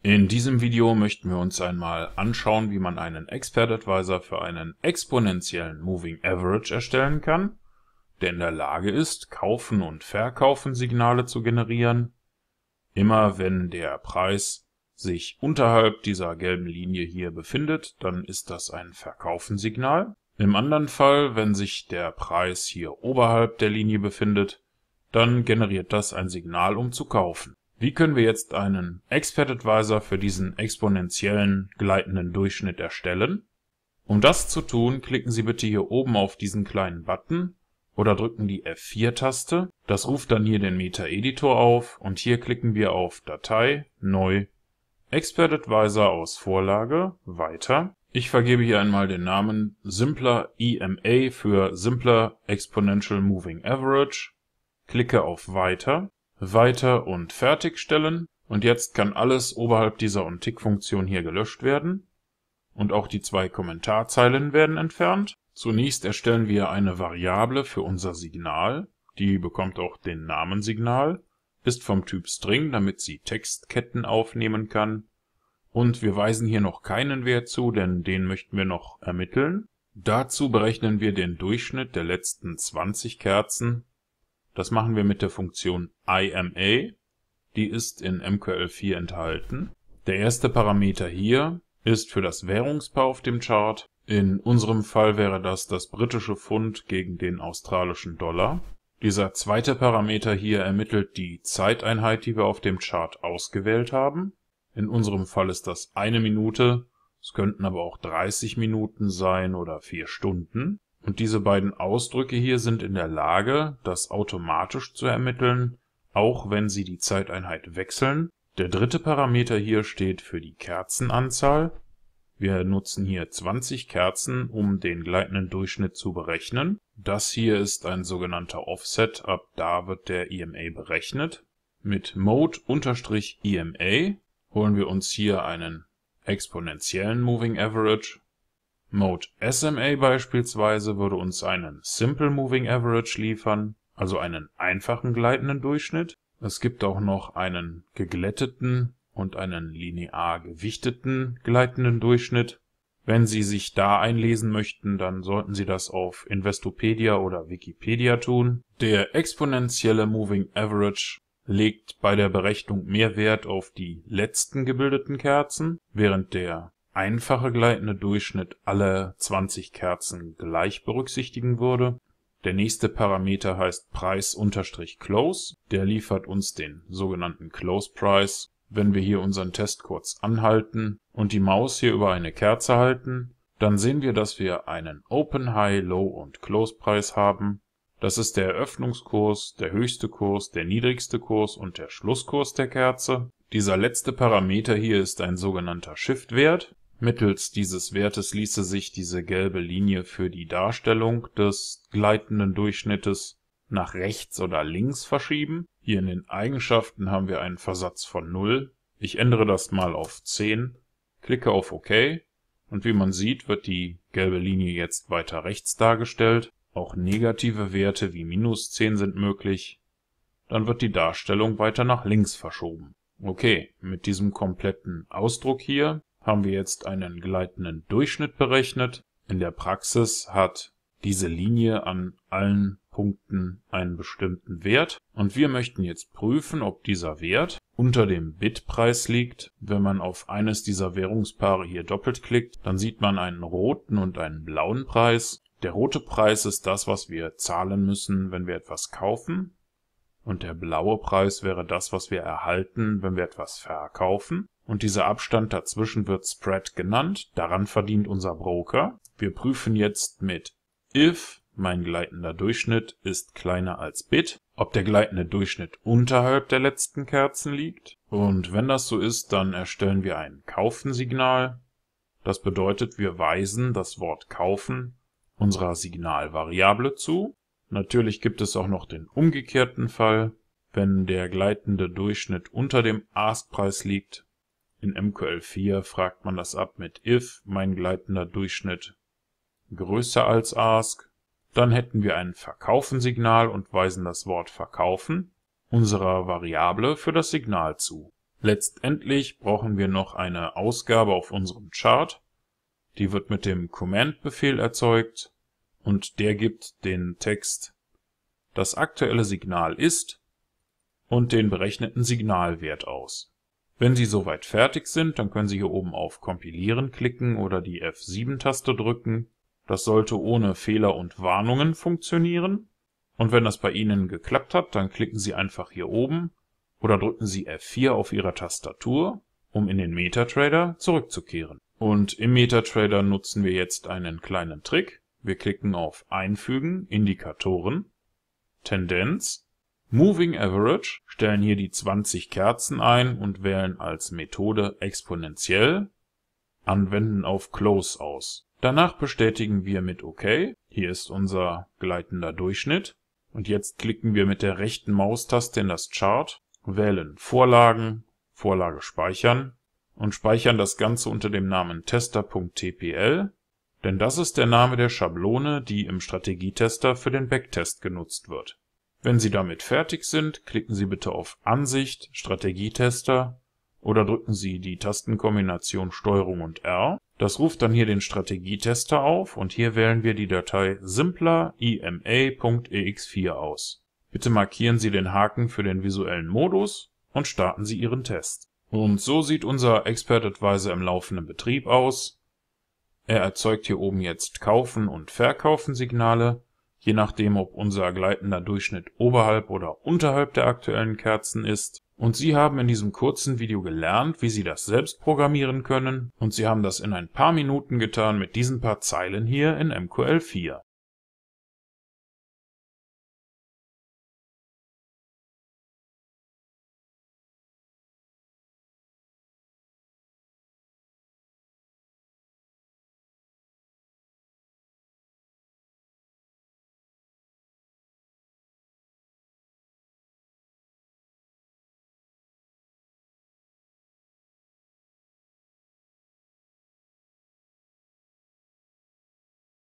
In diesem Video möchten wir uns einmal anschauen, wie man einen Expert Advisor für einen exponentiellen Moving Average erstellen kann, der in der Lage ist, Kaufen und Verkaufen Signale zu generieren. Immer wenn der Preis sich unterhalb dieser gelben Linie hier befindet, dann ist das ein Verkaufensignal. Im anderen Fall, wenn sich der Preis hier oberhalb der Linie befindet, dann generiert das ein Signal, um zu kaufen. Wie können wir jetzt einen Expert Advisor für diesen exponentiellen gleitenden Durchschnitt erstellen? Um das zu tun, klicken Sie bitte hier oben auf diesen kleinen Button oder drücken die F4-Taste. Das ruft dann hier den Meta-Editor auf und hier klicken wir auf Datei, Neu, Expert Advisor aus Vorlage, Weiter. Ich vergebe hier einmal den Namen Simpler EMA für Simpler Exponential Moving Average, klicke auf Weiter. Weiter und fertigstellen und jetzt kann alles oberhalb dieser OnTick-Funktion hier gelöscht werden und auch die zwei Kommentarzeilen werden entfernt. Zunächst erstellen wir eine Variable für unser Signal, die bekommt auch den Namen Signal, ist vom Typ String, damit sie Textketten aufnehmen kann und wir weisen hier noch keinen Wert zu, denn den möchten wir noch ermitteln. Dazu berechnen wir den Durchschnitt der letzten 20 Kerzen. Das machen wir mit der Funktion IMA, die ist in MQL4 enthalten. Der erste Parameter hier ist für das Währungspaar auf dem Chart. In unserem Fall wäre das das britische Pfund gegen den australischen Dollar. Dieser zweite Parameter hier ermittelt die Zeiteinheit, die wir auf dem Chart ausgewählt haben. In unserem Fall ist das 1 Minute, es könnten aber auch 30 Minuten sein oder 4 Stunden. Und diese beiden Ausdrücke hier sind in der Lage, das automatisch zu ermitteln, auch wenn sie die Zeiteinheit wechseln. Der dritte Parameter hier steht für die Kerzenanzahl. Wir nutzen hier 20 Kerzen, um den gleitenden Durchschnitt zu berechnen. Das hier ist ein sogenannter Offset, ab da wird der EMA berechnet. Mit Mode-EMA holen wir uns hier einen exponentiellen Moving Average. Mode SMA beispielsweise würde uns einen Simple Moving Average liefern, also einen einfachen gleitenden Durchschnitt. Es gibt auch noch einen geglätteten und einen linear gewichteten gleitenden Durchschnitt. Wenn Sie sich da einlesen möchten, dann sollten Sie das auf Investopedia oder Wikipedia tun. Der exponentielle Moving Average legt bei der Berechnung mehr Wert auf die letzten gebildeten Kerzen, während der einfache gleitende Durchschnitt alle 20 Kerzen gleich berücksichtigen würde. Der nächste Parameter heißt Price_Close. Der liefert uns den sogenannten Close Price. Wenn wir hier unseren Test kurz anhalten und die Maus hier über eine Kerze halten, dann sehen wir, dass wir einen Open, High, Low und Close Price haben. Das ist der Eröffnungskurs, der höchste Kurs, der niedrigste Kurs und der Schlusskurs der Kerze. Dieser letzte Parameter hier ist ein sogenannter Shift-Wert. Mittels dieses Wertes ließe sich diese gelbe Linie für die Darstellung des gleitenden Durchschnittes nach rechts oder links verschieben. Hier in den Eigenschaften haben wir einen Versatz von 0. Ich ändere das mal auf 10, klicke auf OK und wie man sieht, wird die gelbe Linie jetzt weiter rechts dargestellt. Auch negative Werte wie -10 sind möglich. Dann wird die Darstellung weiter nach links verschoben. Okay, mit diesem kompletten Ausdruck hier haben wir jetzt einen gleitenden Durchschnitt berechnet. In der Praxis hat diese Linie an allen Punkten einen bestimmten Wert und wir möchten jetzt prüfen, ob dieser Wert unter dem Bitpreis liegt. Wenn man auf eines dieser Währungspaare hier doppelt klickt, dann sieht man einen roten und einen blauen Preis. Der rote Preis ist das, was wir zahlen müssen, wenn wir etwas kaufen. Und der blaue Preis wäre das, was wir erhalten, wenn wir etwas verkaufen. Und dieser Abstand dazwischen wird Spread genannt, daran verdient unser Broker. Wir prüfen jetzt mit if mein gleitender Durchschnitt ist kleiner als Bit, ob der gleitende Durchschnitt unterhalb der letzten Kerzen liegt. Und wenn das so ist, dann erstellen wir ein Kaufen-Signal. Das bedeutet, wir weisen das Wort Kaufen unserer Signalvariable zu. Natürlich gibt es auch noch den umgekehrten Fall, wenn der gleitende Durchschnitt unter dem Ask-Preis liegt. In MQL4 fragt man das ab mit if mein gleitender Durchschnitt größer als Ask. Dann hätten wir ein Verkaufen-Signal und weisen das Wort Verkaufen unserer Variable für das Signal zu. Letztendlich brauchen wir noch eine Ausgabe auf unserem Chart. Die wird mit dem Command-Befehl erzeugt und der gibt den Text "Das aktuelle Signal ist" und den berechneten Signalwert aus. Wenn Sie soweit fertig sind, dann können Sie hier oben auf Kompilieren klicken oder die F7-Taste drücken. Das sollte ohne Fehler und Warnungen funktionieren. Und wenn das bei Ihnen geklappt hat, dann klicken Sie einfach hier oben oder drücken Sie F4 auf Ihrer Tastatur, um in den MetaTrader zurückzukehren. Und im MetaTrader nutzen wir jetzt einen kleinen Trick. Wir klicken auf Einfügen, Indikatoren, Tendenz, Moving Average, stellen hier die 20 Kerzen ein und wählen als Methode exponentiell, Anwenden auf Close aus. Danach bestätigen wir mit OK. Hier ist unser gleitender Durchschnitt. Und jetzt klicken wir mit der rechten Maustaste in das Chart, wählen Vorlagen, Vorlage speichern und speichern das Ganze unter dem Namen tester.tpl, denn das ist der Name der Schablone, die im Strategietester für den Backtest genutzt wird. Wenn Sie damit fertig sind, klicken Sie bitte auf Ansicht, Strategietester oder drücken Sie die Tastenkombination STRG und R. Das ruft dann hier den Strategietester auf und hier wählen wir die Datei simpler.ima.ex4 aus. Bitte markieren Sie den Haken für den visuellen Modus und starten Sie Ihren Test. Und so sieht unser Expert Advisor im laufenden Betrieb aus. Er erzeugt hier oben jetzt Kaufen und Verkaufen Signale, je nachdem ob unser gleitender Durchschnitt oberhalb oder unterhalb der aktuellen Kerzen ist. Und Sie haben in diesem kurzen Video gelernt, wie Sie das selbst programmieren können und Sie haben das in ein paar Minuten getan mit diesen paar Zeilen hier in MQL4.